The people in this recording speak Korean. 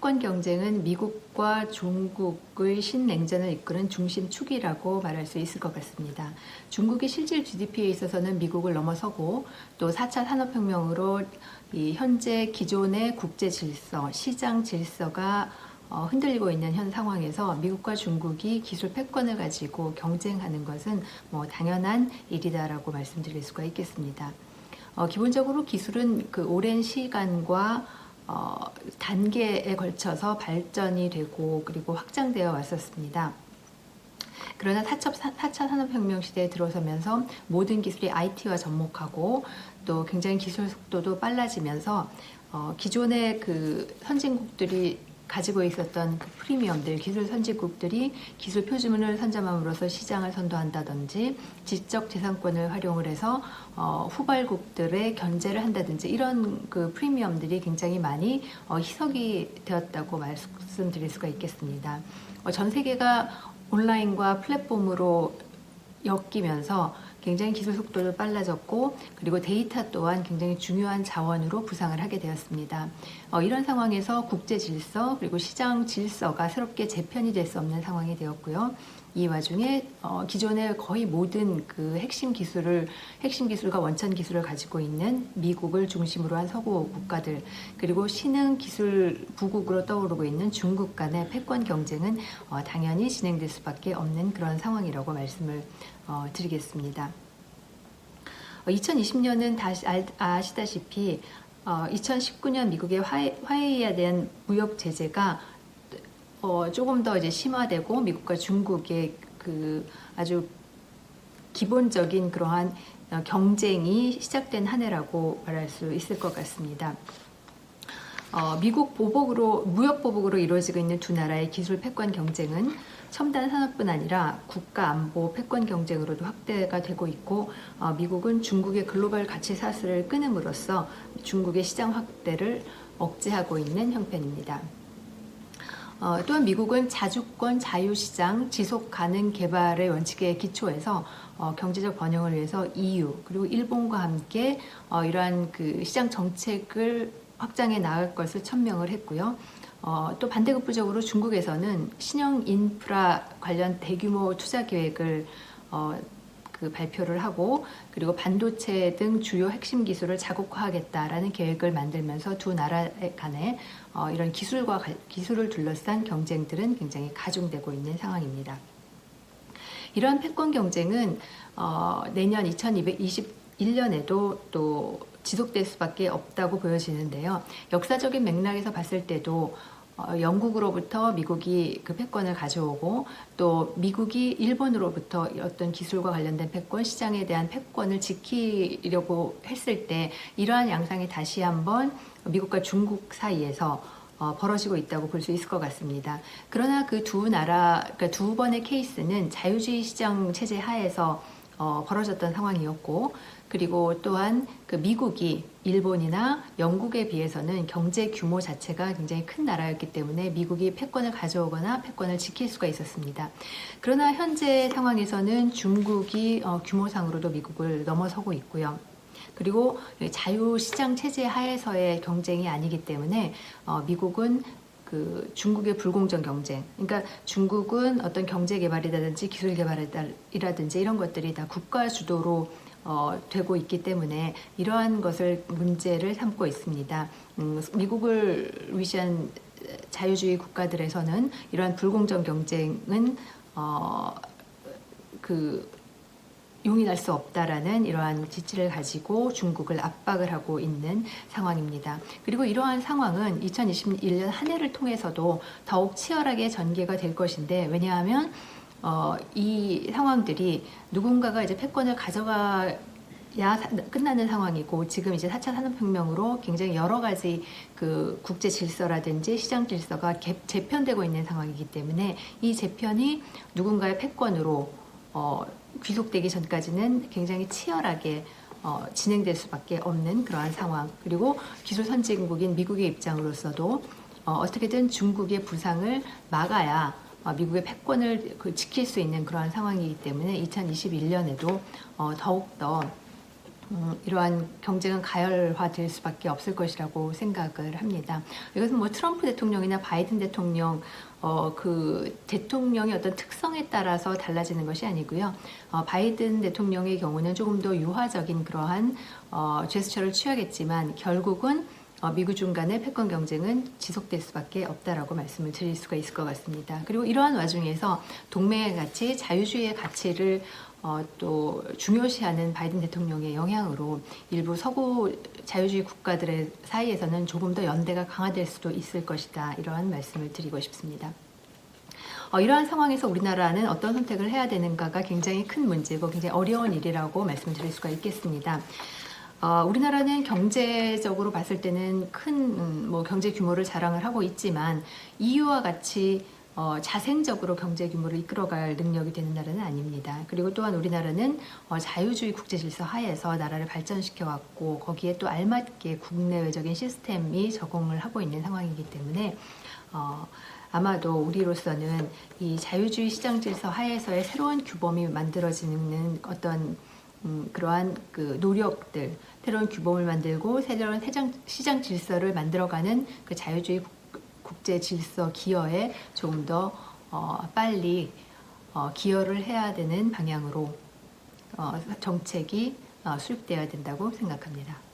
패권 경쟁은 미국과 중국의 신냉전을 이끄는 중심축이라고 말할 수 있을 것 같습니다. 중국이 실질 GDP에 있어서는 미국을 넘어서고 또 4차 산업혁명으로 이 현재 기존의 국제 질서, 시장 질서가 흔들리고 있는 현 상황에서 미국과 중국이 기술 패권을 가지고 경쟁하는 것은 당연한 일이다라고 말씀드릴 수가 있겠습니다. 기본적으로 기술은 그 오랜 시간과 단계에 걸쳐서 발전이 되고 그리고 확장되어 왔었습니다. 그러나 4차 산업혁명 시대에 들어서면서 모든 기술이 IT와 접목하고 또 굉장히 기술 속도도 빨라지면서 기존의 그 선진국들이 가지고 있었던 그 프리미엄들, 기술 선진국들이 기술 표준을 선점함으로써 시장을 선도한다든지 지적 재산권을 활용을 해서 후발국들의 견제를 한다든지 이런 그 프리미엄들이 굉장히 많이 희석이 되었다고 말씀드릴 수가 있겠습니다. 전 세계가 온라인과 플랫폼으로 엮이면서 굉장히 기술 속도도 빨라졌고 그리고 데이터 또한 굉장히 중요한 자원으로 부상을 하게 되었습니다. 이런 상황에서 국제 질서 그리고 시장 질서가 새롭게 재편이 될 수 없는 상황이 되었고요. 이 와중에 기존의 거의 모든 그 핵심 기술과 원천 기술을 가지고 있는 미국을 중심으로 한 서구 국가들 그리고 신흥 기술 부국으로 떠오르고 있는 중국 간의 패권 경쟁은 당연히 진행될 수밖에 없는 그런 상황이라고 말씀을 드리겠습니다. 2020년은 다시 아시다시피 2019년 미국의 화웨이에 대한 무역 제재가 조금 더 이제 심화되고 미국과 중국의 그 아주 기본적인 그러한 경쟁이 시작된 한 해라고 말할 수 있을 것 같습니다. 무역 보복으로 이루어지고 있는 두 나라의 기술 패권 경쟁은 첨단 산업뿐 아니라 국가 안보 패권 경쟁으로도 확대가 되고 있고 미국은 중국의 글로벌 가치 사슬을 끊음으로써 중국의 시장 확대를 억제하고 있는 형편입니다. 또한 미국은 자주권, 자유시장, 지속가능 개발의 원칙에 기초해서 경제적 번영을 위해서 EU 그리고 일본과 함께 이러한 그 시장 정책을 확장해 나갈 것을 천명을 했고요. 또 반대급부적으로 중국에서는 신형 인프라 관련 대규모 투자 계획을 발표를 하고 그리고 반도체 등 주요 핵심 기술을 자국화하겠다라는 계획을 만들면서 두 나라 간에 이런 기술을 둘러싼 경쟁들은 굉장히 가중되고 있는 상황입니다. 이러한 패권 경쟁은 내년 2021년에도 또 지속될 수밖에 없다고 보여지는데요. 역사적인 맥락에서 봤을 때도 영국으로부터 미국이 그 패권을 가져오고 또 미국이 일본으로부터 어떤 기술과 관련된 패권, 시장에 대한 패권을 지키려고 했을 때 이러한 양상이 다시 한번 미국과 중국 사이에서 벌어지고 있다고 볼 수 있을 것 같습니다. 그러나 그 그러니까 두 번의 케이스는 자유주의 시장 체제 하에서 벌어졌던 상황이었고 그리고 또한 그 미국이 일본이나 영국에 비해서는 경제 규모 자체가 굉장히 큰 나라였기 때문에 미국이 패권을 가져오거나 패권을 지킬 수가 있었습니다. 그러나 현재 상황에서는 중국이 규모상으로도 미국을 넘어서고 있고요. 그리고 자유시장 체제 하에서의 경쟁이 아니기 때문에 미국은 그 중국의 불공정 경쟁, 그러니까 중국은 어떤 경제 개발이라든지 기술 개발이라든지 이런 것들이 다 국가 주도로 되고 있기 때문에 이러한 것을 문제를 삼고 있습니다. 미국을 위시한 자유주의 국가들에서는 이러한 불공정 경쟁은 용인할 수 없다라는 이러한 지지를 가지고 중국을 압박을 하고 있는 상황입니다. 그리고 이러한 상황은 2021년 한 해를 통해서도 더욱 치열하게 전개가 될 것인데 왜냐하면 이 상황들이 누군가가 이제 패권을 가져가야 끝나는 상황이고 지금 이제 4차 산업혁명으로 굉장히 여러 가지 그 국제 질서라든지 시장 질서가 재편되고 있는 상황이기 때문에 이 재편이 누군가의 패권으로 귀속되기 전까지는 굉장히 치열하게 진행될 수밖에 없는 그러한 상황 그리고 기술 선진국인 미국의 입장으로서도 어떻게든 중국의 부상을 막아야 미국의 패권을 지킬 수 있는 그러한 상황이기 때문에 2021년에도 더욱더 이러한 경쟁은 가열화될 수밖에 없을 것이라고 생각을 합니다. 이것은 뭐 트럼프 대통령이나 바이든 대통령 그 대통령의 어떤 특성에 따라서 달라지는 것이 아니고요. 바이든 대통령의 경우는 조금 더 유화적인 그러한 제스처를 취하겠지만 결국은 미국 간의 패권 경쟁은 지속될 수밖에 없다라고 말씀을 드릴 수가 있을 것 같습니다. 그리고 이러한 와중에서 동맹의 가치, 자유주의의 가치를 또 중요시하는 바이든 대통령의 영향으로 일부 서구 자유주의 국가들의 사이에서는 조금 더 연대가 강화될 수도 있을 것이다. 이러한 말씀을 드리고 싶습니다. 이러한 상황에서 우리나라는 어떤 선택을 해야 되는가가 굉장히 큰 문제고 굉장히 어려운 일이라고 말씀드릴 수가 있겠습니다. 우리나라는 경제적으로 봤을 때는 큰 뭐 경제 규모를 자랑을 하고 있지만 EU와 같이 자생적으로 경제 규모를 이끌어갈 능력이 되는 나라는 아닙니다. 그리고 또한 우리나라는 자유주의 국제 질서 하에서 나라를 발전시켜 왔고 거기에 또 알맞게 국내외적인 시스템이 적응을 하고 있는 상황이기 때문에 아마도 우리로서는 이 자유주의 시장 질서 하에서의 새로운 규범이 만들어지는 어떤 그러한 그 노력들, 새로운 규범을 만들고 새로운 시장 질서를 만들어가는 그 자유주의 국제 질서 기여에 조금 더 빨리 기여를 해야 되는 방향으로 정책이 수립되어야 된다고 생각합니다.